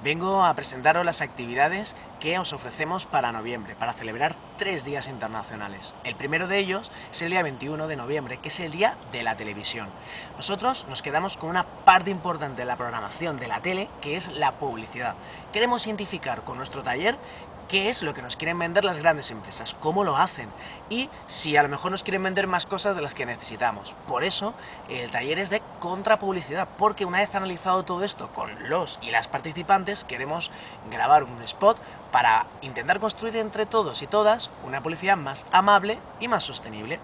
Vengo a presentaros las actividades que os ofrecemos para noviembre, para celebrar 3 días internacionales. El primero de ellos es el día 21 de noviembre, que es el día de la televisión. Nosotros nos quedamos con una parte importante de la programación de la tele, que es la publicidad. Queremos identificar con nuestro taller qué es lo que nos quieren vender las grandes empresas, cómo lo hacen y si a lo mejor nos quieren vender más cosas de las que necesitamos. Por eso el taller es de contrapublicidad, porque una vez analizado todo esto con los y las participantes, queremos grabar un spot para intentar construir entre todos y todas una publicidad más amable y más sostenible.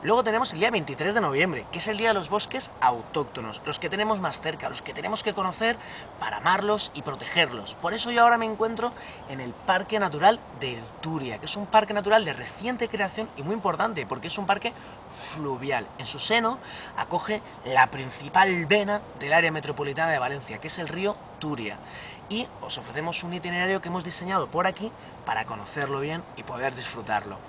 Luego tenemos el día 23 de noviembre, que es el día de los bosques autóctonos, los que tenemos más cerca, los que tenemos que conocer para amarlos y protegerlos. Por eso yo ahora me encuentro en el Parque Natural del Turia, que es un parque natural de reciente creación y muy importante, porque es un parque fluvial. En su seno acoge la principal vena del área metropolitana de Valencia, que es el río Turia. Y os ofrecemos un itinerario que hemos diseñado por aquí para conocerlo bien y poder disfrutarlo.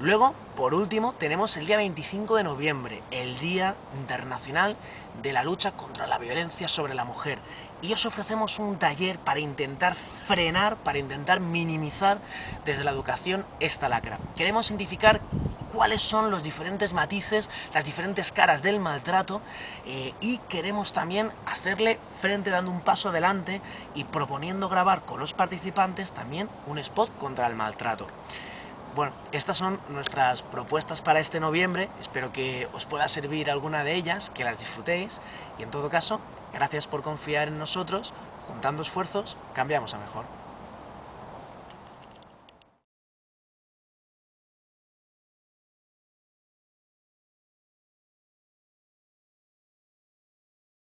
Luego, por último, tenemos el día 25 de noviembre, el Día Internacional de la Lucha contra la Violencia sobre la Mujer. Y os ofrecemos un taller para intentar frenar, para intentar minimizar desde la educación esta lacra. Queremos identificar cuáles son los diferentes matices, las diferentes caras del maltrato y queremos también hacerle frente dando un paso adelante y proponiendo grabar con los participantes también un spot contra el maltrato. Bueno, estas son nuestras propuestas para este noviembre, espero que os pueda servir alguna de ellas, que las disfrutéis y en todo caso, gracias por confiar en nosotros, juntando esfuerzos, cambiamos a mejor.